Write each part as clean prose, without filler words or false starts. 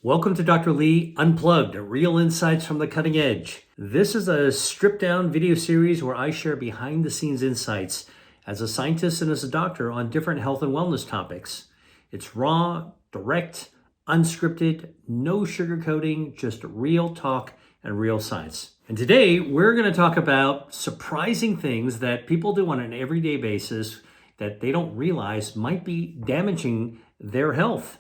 Welcome to Dr. Lee Unplugged, real insights from the cutting edge. This is a stripped down video series where I share behind the scenes insights as a scientist and as a doctor on different health and wellness topics. It's raw, direct, unscripted, no sugarcoating, just real talk and real science. And today we're going to talk about surprising things that people do on an everyday basis that they don't realize might be damaging their health,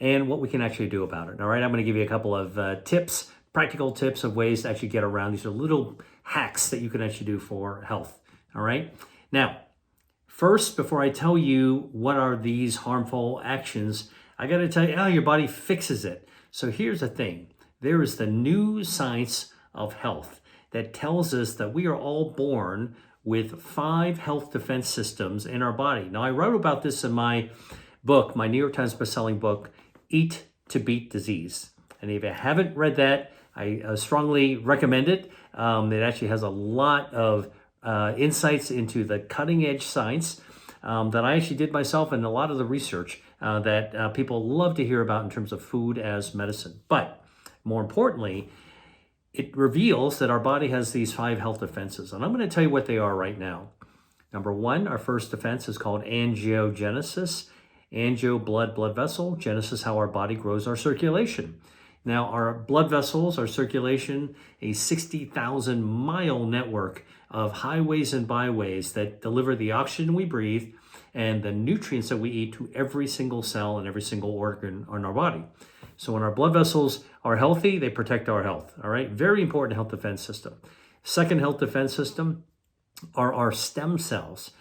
and what we can actually do about it. All right, I'm going to give you a couple of tips, practical tips of ways to actually get around. These are little hacks that you can actually do for health. All right. Now, first, before I tell you what are these harmful actions, I got to tell you how your body fixes it. So here's the thing. There is the new science of health that tells us that we are all born with 5 health defense systems in our body. Now, I wrote about this in my book, my New York Times bestselling book, Eat to Beat Disease. And if you haven't read that, I strongly recommend it. It actually has a lot of insights into the cutting edge science that I actually did myself, and a lot of the research that people love to hear about in terms of food as medicine. But more importantly, it reveals that our body has these 5 health defenses. And I'm going to tell you what they are right now. Number 1, our first defense is called angiogenesis. Angio, blood vessel. Genesis, how our body grows our circulation. Now, our blood vessels, our circulation, a 60,000 mile network of highways and byways that deliver the oxygen we breathe and the nutrients that we eat to every single cell and every single organ in our body. So when our blood vessels are healthy, they protect our health. All right, very important health defense system. Second health defense system are our stem cells.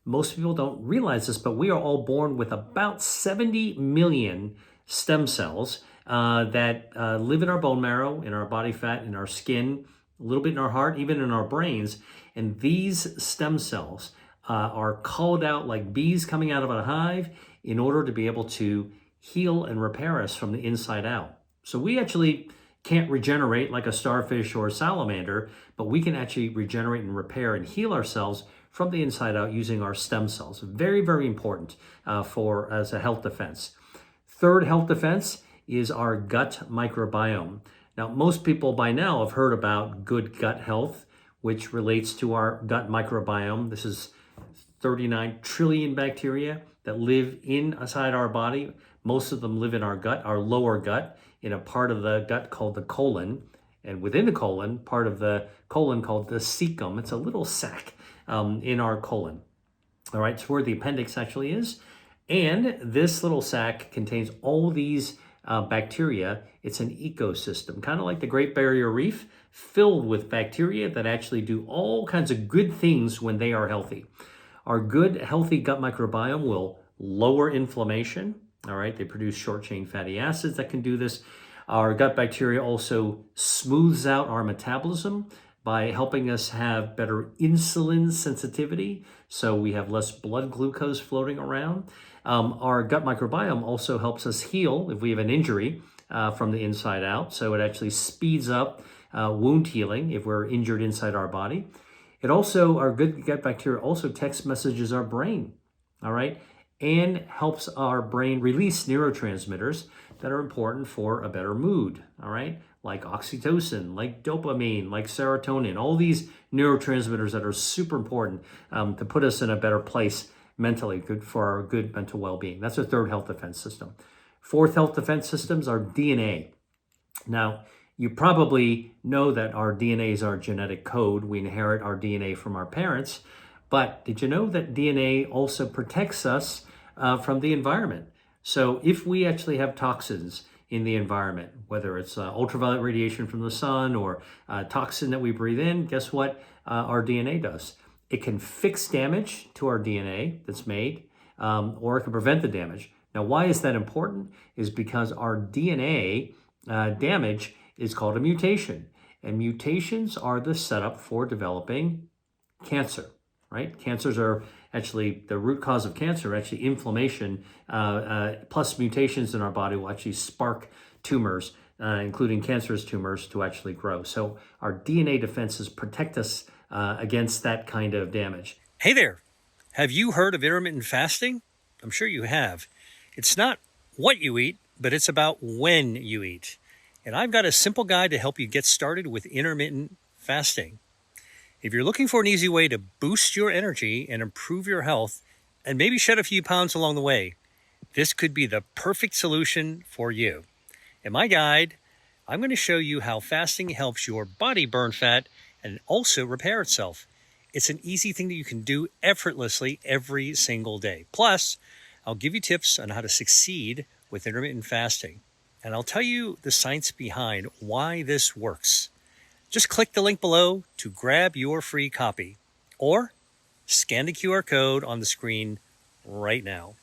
Most people don't realize this, but we are all born with about 70 million stem cells that live in our bone marrow, in our body fat, in our skin, a little bit in our heart, even in our brains. And these stem cells are called out like bees coming out of a hive in order to be able to heal and repair us from the inside out. So we actually can't regenerate like a starfish or a salamander, but we can actually regenerate and repair and heal ourselves from the inside out using our stem cells. Very, very important as a health defense. Third health defense is our gut microbiome. Now, most people by now have heard about good gut health, which relates to our gut microbiome. This is 39 trillion bacteria that live inside our body. Most of them live in our gut, our lower gut, in a part of the gut called the colon. And within the colon, part of the colon called the cecum. It's a little sac in our colon. All right, it's where the appendix actually is. And this little sac contains all these bacteria. It's an ecosystem, kind of like the Great Barrier Reef, filled with bacteria that actually do all kinds of good things when they are healthy. Our good, healthy gut microbiome will lower inflammation. All right, they produce short-chain fatty acids that can do this. Our gut bacteria also smooths out our metabolism by helping us have better insulin sensitivity, so we have less blood glucose floating around. Our gut microbiome also helps us heal if we have an injury from the inside out, so it actually speeds up wound healing if we're injured inside our body. Our good gut bacteria also text messages our brain, all right, and helps our brain release neurotransmitters that are important for a better mood, all right? Like oxytocin, like dopamine, like serotonin, all these neurotransmitters that are super important to put us in a better place mentally, good for our good mental well-being. That's our third health defense system. Fourth health defense systems are DNA. Now, you probably know that our DNA is our genetic code. We inherit our DNA from our parents. But did you know that DNA also protects us from the environment? So if we actually have toxins in the environment, whether it's ultraviolet radiation from the sun or toxin that we breathe in, guess what our DNA does? It can fix damage to our DNA that's made, or it can prevent the damage. Now, why is that important? Is because our DNA damage is called a mutation. And mutations are the setup for developing cancer, right? Cancers are actually, the root cause of cancer, actually inflammation, plus mutations in our body will actually spark tumors, including cancerous tumors, to actually grow. So our DNA defenses protect us against that kind of damage. Hey there, have you heard of intermittent fasting? I'm sure you have. It's not what you eat, but it's about when you eat. And I've got a simple guide to help you get started with intermittent fasting. If you're looking for an easy way to boost your energy and improve your health, and maybe shed a few pounds along the way, this could be the perfect solution for you. In my guide, I'm going to show you how fasting helps your body burn fat and also repair itself. It's an easy thing that you can do effortlessly every single day. Plus, I'll give you tips on how to succeed with intermittent fasting. And I'll tell you the science behind why this works. Just click the link below to grab your free copy, or scan the QR code on the screen right now.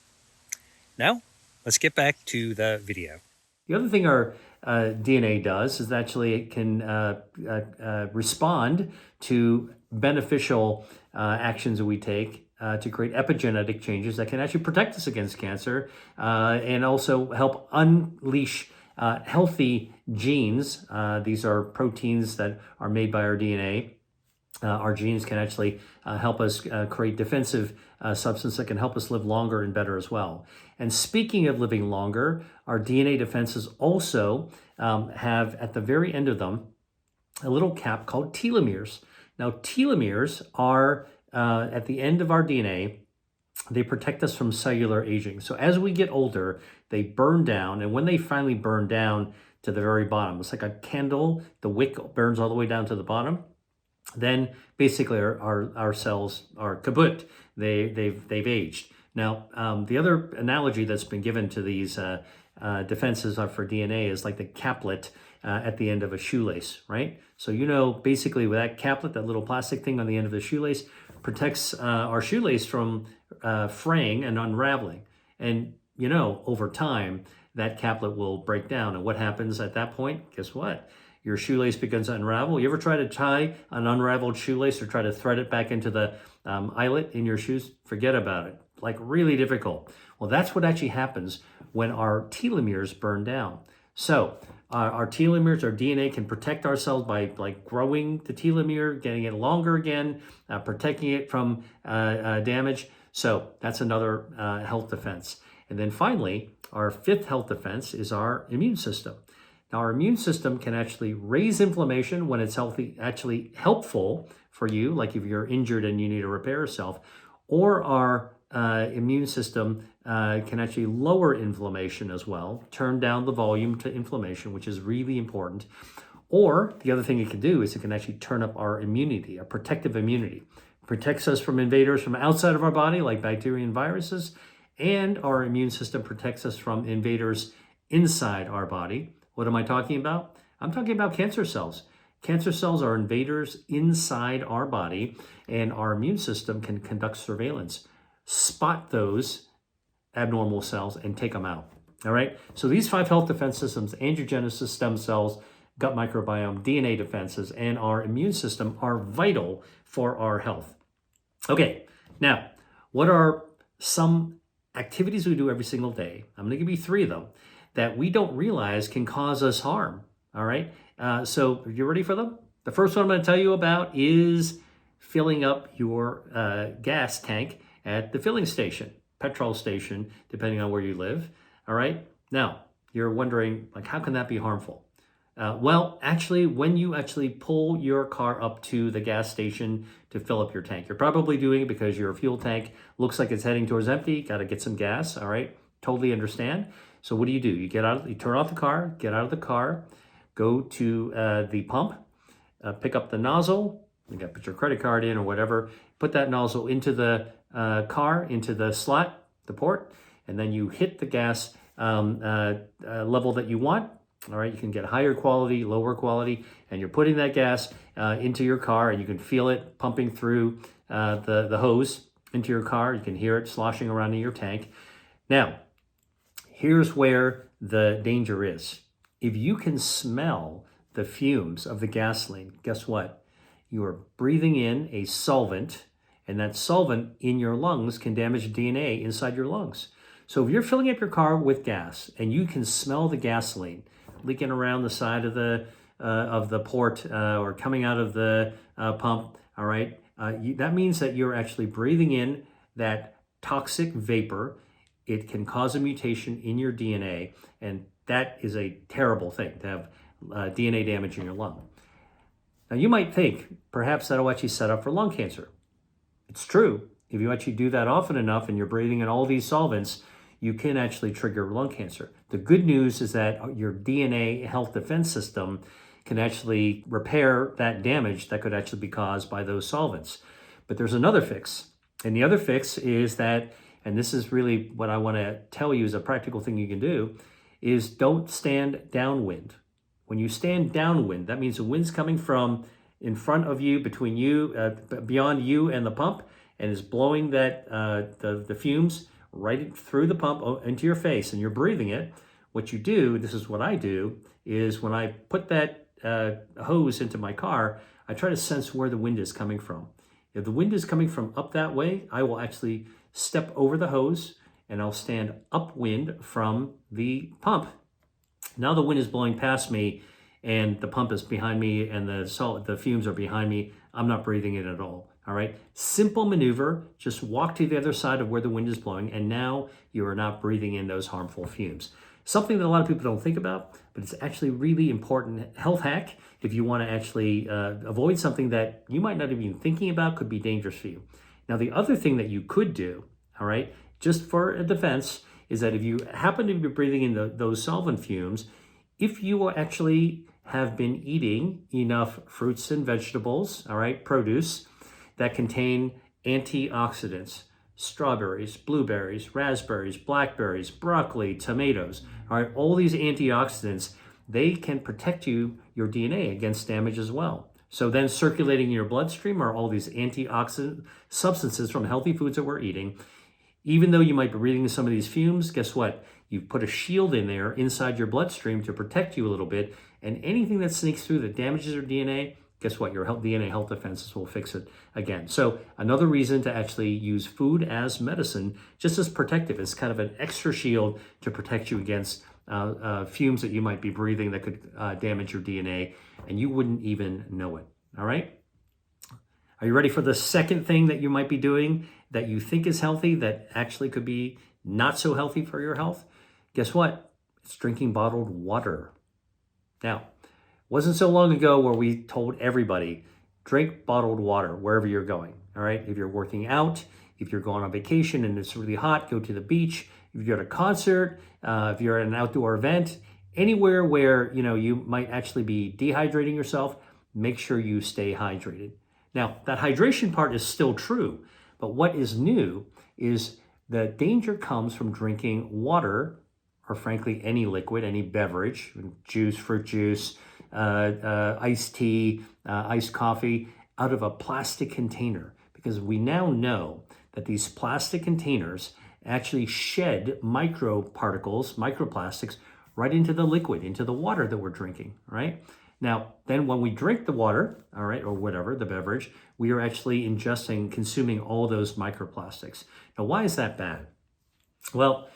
Now, let's get back to the video. The other thing our DNA does is actually it can respond to beneficial actions that we take to create epigenetic changes that can actually protect us against cancer and also help unleash healthy genes. These are proteins that are made by our DNA. Our genes can actually help us create defensive substance that can help us live longer and better as well. And speaking of living longer, our DNA defenses also have at the very end of them a little cap called telomeres. Now, telomeres are at the end of our DNA. They protect us from cellular aging. So as we get older, they burn down. And when they finally burn down to the very bottom, it's like a candle. The wick burns all the way down to the bottom. Then basically our cells are kaput. They've aged. Now, the other analogy that's been given to these defenses for DNA is like the caplet at the end of a shoelace, right? So, basically with that caplet, that little plastic thing on the end of the shoelace protects our shoelace from fraying and unraveling. And, over time, that caplet will break down. And what happens at that point? Guess what? Your shoelace begins to unravel. You ever try to tie an unraveled shoelace or try to thread it back into the eyelet in your shoes? Forget about it. Like really difficult. Well, that's what actually happens when our telomeres burn down. So our telomeres, our DNA can protect ourselves by like growing the telomere, getting it longer again, protecting it from damage. So that's another health defense. And then finally, our fifth health defense is our immune system. Now, our immune system can actually raise inflammation when it's healthy, actually helpful for you, like if you're injured and you need to repair yourself, or our immune system can actually lower inflammation as well, turn down the volume to inflammation, which is really important. Or the other thing it can do is it can actually turn up our immunity, our protective immunity. It protects us from invaders from outside of our body, like bacteria and viruses, and our immune system protects us from invaders inside our body. What am I talking about? I'm talking about cancer cells. Cancer cells are invaders inside our body, and our immune system can conduct surveillance, spot those abnormal cells, and take them out. All right? So these 5 health defense systems, angiogenesis, stem cells, gut microbiome, DNA defenses, and our immune system are vital for our health. Okay, now, what are some activities we do every single day? I'm going to give you 3 of them that we don't realize can cause us harm. All right. So are you ready for them? The first one I'm going to tell you about is filling up your gas tank at the filling station, petrol station, depending on where you live. All right. Now you're wondering, like, how can that be harmful? Well, actually, when you actually pull your car up to the gas station to fill up your tank, you're probably doing it because your fuel tank looks like it's heading towards empty. Got to get some gas. All right. Totally understand. So what do? You turn off the car, get out of the car, go to the pump, pick up the nozzle. You got to put your credit card in or whatever. Put that nozzle into the car, into the slot, the port, and then you hit the gas level that you want. All right, you can get higher quality, lower quality, and you're putting that gas into your car, and you can feel it pumping through the hose into your car. You can hear it sloshing around in your tank. Now, here's where the danger is. If you can smell the fumes of the gasoline, guess what? You are breathing in a solvent, and that solvent in your lungs can damage DNA inside your lungs. So if you're filling up your car with gas and you can smell the gasoline leaking around the side of the port or coming out of the pump, all right, that means that you're actually breathing in that toxic vapor. it can cause a mutation in your DNA, and that is a terrible thing to have DNA damage in your lung. Now, you might think perhaps that'll actually set up for lung cancer. It's true. If you actually do that often enough and you're breathing in all these solvents, you can actually trigger lung cancer. The good news is that your DNA health defense system can actually repair that damage that could actually be caused by those solvents. But there's another fix. And the other fix is that, and this is really what I want to tell you is a practical thing you can do, is don't stand downwind. When you stand downwind, that means the wind's coming from in front of you, between you, beyond you and the pump, and is blowing that the fumes right through the pump into your face, and you're breathing it. What you do, this is what I do, is when I put that hose into my car, I try to sense where the wind is coming from. If the wind is coming from up that way, I will actually step over the hose and I'll stand upwind from the pump. Now the wind is blowing past me and the pump is behind me and the fumes are behind me. I'm not breathing it at all. All right. Simple maneuver. Just walk to the other side of where the wind is blowing, and now you are not breathing in those harmful fumes. Something that a lot of people don't think about, but it's actually really important health hack if you want to actually avoid something that you might not even thinking about could be dangerous for you. Now, the other thing that you could do, all right, just for a defense, is that if you happen to be breathing in those solvent fumes, if you actually have been eating enough fruits and vegetables, all right, produce, that contain antioxidants, strawberries, blueberries, raspberries, blackberries, broccoli, tomatoes, all right, all these antioxidants, they can protect your DNA against damage as well. So then circulating in your bloodstream are all these antioxidant substances from healthy foods that we're eating. Even though you might be breathing some of these fumes, guess what? You've put a shield in there inside your bloodstream to protect you a little bit, and anything that sneaks through that damages your DNA, guess what? Your DNA health defenses will fix it again. So another reason to actually use food as medicine, just as protective, it's kind of an extra shield to protect you against fumes that you might be breathing that could damage your DNA, and you wouldn't even know it. All right? Are you ready for the second thing that you might be doing that you think is healthy that actually could be not so healthy for your health? Guess what? It's drinking bottled water. Now, wasn't so long ago where we told everybody, drink bottled water wherever you're going, all right? If you're working out, if you're going on vacation and it's really hot, go to the beach. If you're at a concert, if you're at an outdoor event, anywhere where, you might actually be dehydrating yourself, make sure you stay hydrated. Now, that hydration part is still true, but what is new is the danger comes from drinking water, or frankly, any liquid, any beverage, juice, fruit juice, iced tea, iced coffee, out of a plastic container, because we now know that these plastic containers actually shed microparticles, microplastics, right into the liquid, into the water that we're drinking, right? Now, then when we drink the water, all right, or whatever, the beverage, we are actually ingesting, consuming all those microplastics. Now, why is that bad? Well,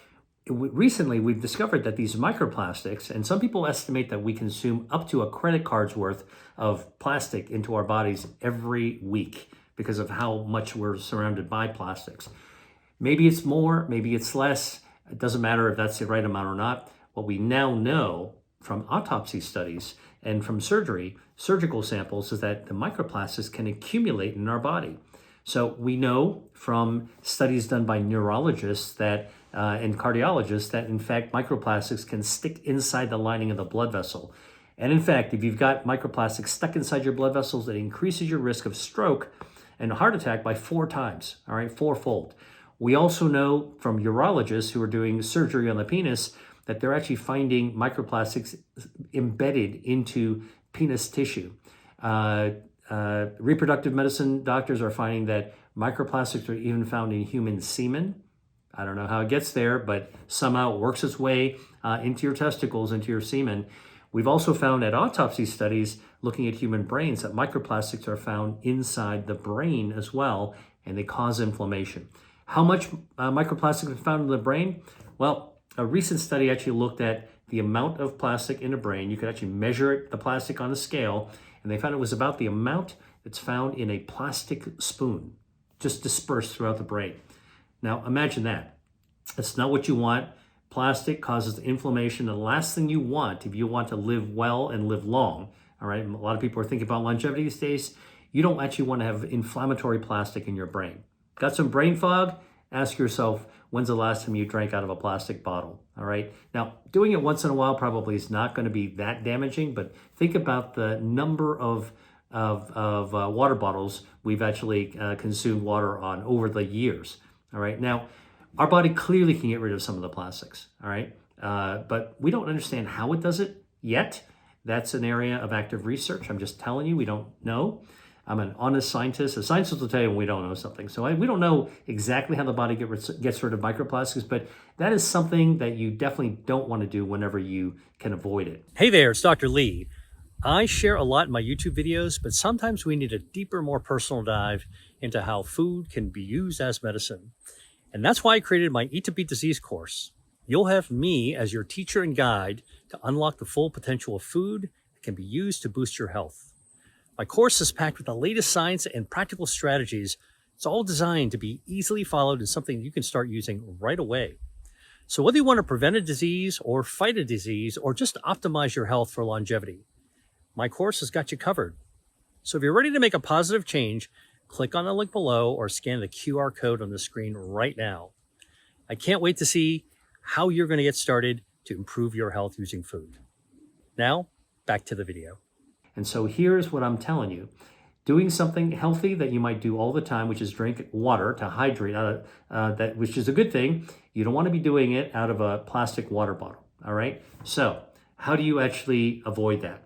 recently we've discovered that these microplastics, and some people estimate that we consume up to a credit card's worth of plastic into our bodies every week because of how much we're surrounded by plastics. Maybe it's more, maybe it's less. It doesn't matter if that's the right amount or not. What we now know from autopsy studies and from surgical samples, is that the microplastics can accumulate in our body. So we know from studies done by neurologists that and cardiologists that in fact microplastics can stick inside the lining of the blood vessel. And in fact, if you've got microplastics stuck inside your blood vessels, it increases your risk of stroke and heart attack by 4 times, all right, 4-fold. We also know from urologists who are doing surgery on the penis that they're actually finding microplastics embedded into penis tissue. Reproductive medicine doctors are finding that microplastics are even found in human semen. I don't know how it gets there, but somehow it works its way into your testicles, into your semen. We've also found at autopsy studies looking at human brains that microplastics are found inside the brain as well, and they cause inflammation. How much microplastics are found in the brain? Well, a recent study actually looked at the amount of plastic in the brain. You could actually measure the plastic on a scale, and they found it was about the amount that's found in a plastic spoon, just dispersed throughout the brain. Now, imagine that. It's not what you want. Plastic causes inflammation. The last thing you want, if you want to live well and live long, all right, a lot of people are thinking about longevity these days. You don't actually want to have inflammatory plastic in your brain. Got some brain fog? Ask yourself, when's the last time you drank out of a plastic bottle? All right. Now, doing it once in a while probably is not going to be that damaging, but think about the number of water bottles we've actually consumed water on over the years. All right. Now, our body clearly can get rid of some of the plastics. All right. But we don't understand how it does it yet. That's an area of active research. I'm just telling you, we don't know. I'm an honest scientist. A scientist will tell you when we don't know something. So we don't know exactly how the body gets rid of microplastics, but that is something that you definitely don't want to do whenever you can avoid it. Hey there, it's Dr. Lee. I share a lot in my YouTube videos, but sometimes we need a deeper, more personal dive into how food can be used as medicine. And that's why I created my Eat to Beat Disease course. You'll have me as your teacher and guide to unlock the full potential of food that can be used to boost your health. My course is packed with the latest science and practical strategies. It's all designed to be easily followed and something you can start using right away. So whether you want to prevent a disease or fight a disease or just optimize your health for longevity, my course has got you covered. So if you're ready to make a positive change, click on the link below or scan the QR code on the screen right now. I can't wait to see how you're going to get started to improve your health using food. Now, back to the video. And so here's what I'm telling you. Doing something healthy that you might do all the time, which is drink water to hydrate, which is a good thing. You don't want to be doing it out of a plastic water bottle, all right? So how do you actually avoid that?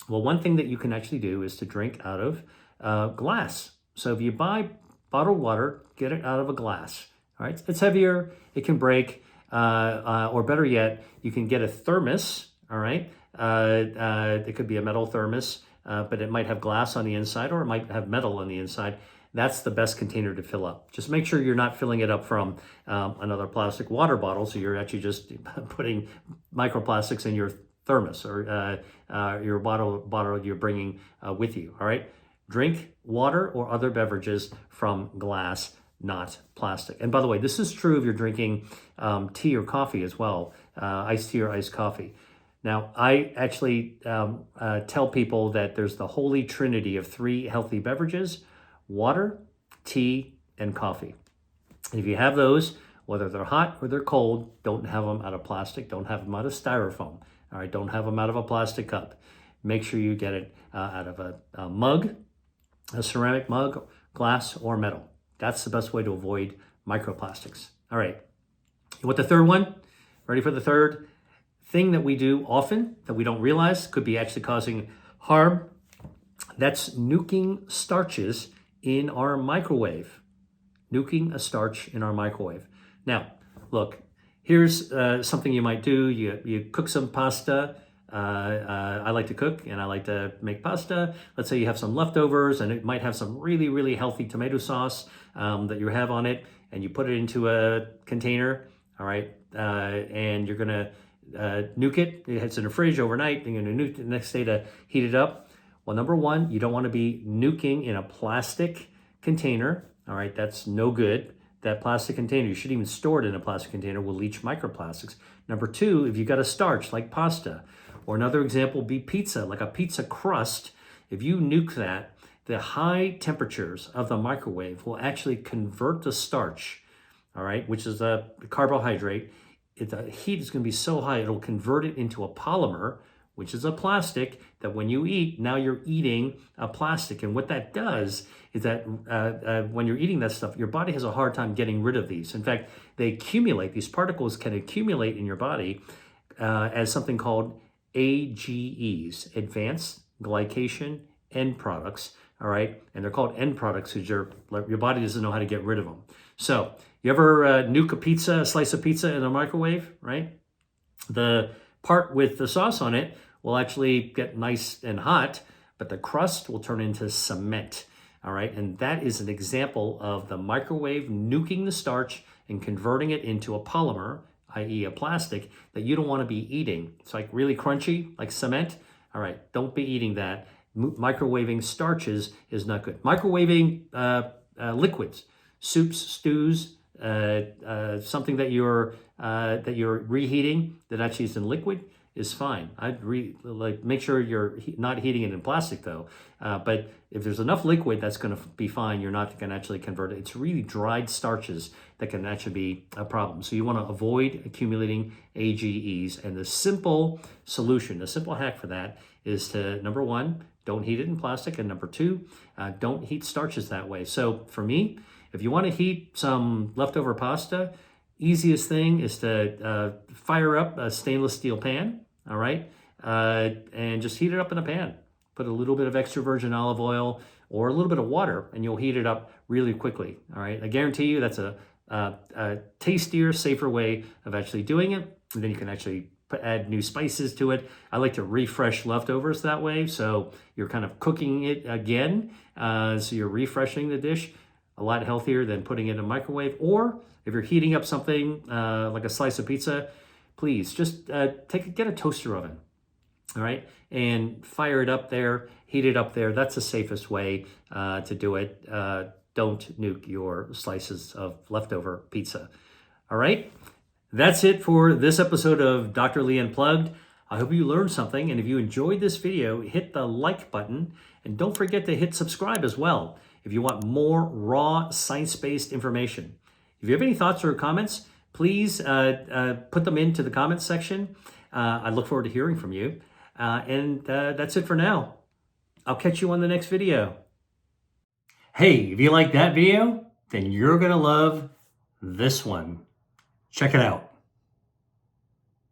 Well, one thing that you can actually do is to drink out of glass. So if you buy bottled water, get it out of a glass, all right? It's heavier, it can break, or better yet, you can get a thermos, all right? It could be a metal thermos, but it might have glass on the inside or it might have metal on the inside. That's the best container to fill up. Just make sure you're not filling it up from another plastic water bottle, so you're actually just putting microplastics in your thermos or your bottle you're bringing with you, all right? Drink water or other beverages from glass, not plastic. And by the way, this is true if you're drinking tea or coffee as well, iced tea or iced coffee. Now, I actually tell people that there's the holy trinity of 3 healthy beverages: water, tea, and coffee. And if you have those, whether they're hot or they're cold, don't have them out of plastic, don't have them out of styrofoam, all right? Don't have them out of a plastic cup. Make sure you get it out of a mug, a ceramic mug, glass, or metal. That's the best way to avoid microplastics. All right, you want the third one? Ready for the third? Thing that we do often that we don't realize could be actually causing harm. That's nuking starches in our microwave. Nuking a starch in our microwave. Now, look, here's something you might do. You cook some pasta. I like to cook and I like to make pasta. Let's say you have some leftovers and it might have some really, really healthy tomato sauce that you have on it, and you put it into a container, all right, and you're gonna nuke it. It's in the fridge overnight. You're going to nuke it the next day to heat it up. Well, number one, you don't want to be nuking in a plastic container. All right, that's no good. That plastic container, you shouldn't even store it in a plastic container, will leach microplastics. Number two, if you've got a starch like pasta, or another example would be pizza, like a pizza crust, if you nuke that, the high temperatures of the microwave will actually convert the starch, all right, which is a carbohydrate. The heat is going to be so high, it'll convert it into a polymer, which is a plastic that when you eat, now you're eating a plastic. And what that does is that when you're eating that stuff, your body has a hard time getting rid of these. In fact, they accumulate, these particles can accumulate in your body as something called AGEs, advanced glycation end products, all right? And they're called end products because your body doesn't know how to get rid of them. So you ever nuke a slice of pizza in a microwave, right? The part with the sauce on it will actually get nice and hot, but the crust will turn into cement, all right? And that is an example of the microwave nuking the starch and converting it into a polymer, i.e. a plastic, that you don't want to be eating. It's like really crunchy, like cement. All right, don't be eating that. Microwaving starches is not good. Microwaving liquids, soups, stews, something that you're reheating that actually is in liquid is fine. I'd make sure you're not heating it in plastic though. But if there's enough liquid, that's going to be fine. You're not going to actually convert it. It's really dried starches that can actually be a problem. So you want to avoid accumulating AGEs. And the simple solution, the simple hack for that is to, number one, don't heat it in plastic. And number two, don't heat starches that way. So for me, if you want to heat some leftover pasta, easiest thing is to fire up a stainless steel pan, all right? And just heat it up in a pan. Put a little bit of extra virgin olive oil or a little bit of water, and you'll heat it up really quickly, all right? I guarantee you that's a tastier, safer way of actually doing it. And then you can actually add new spices to it. I like to refresh leftovers that way, so you're kind of cooking it again, so you're refreshing the dish. A lot healthier than putting it in a microwave. Or if you're heating up something like a slice of pizza, please just get a toaster oven, all right, and fire it up there, heat it up there. That's the safest way to do it. Don't nuke your slices of leftover pizza. All right, that's it for this episode of Dr. Lee Unplugged. I hope you learned something, and if you enjoyed this video, hit the like button, and don't forget to hit subscribe as well if you want more raw science-based information. If you have any thoughts or comments, please put them into the comments section. I look forward to hearing from you. And that's it for now. I'll catch you on the next video. Hey, if you like that video, then you're gonna love this one. Check it out.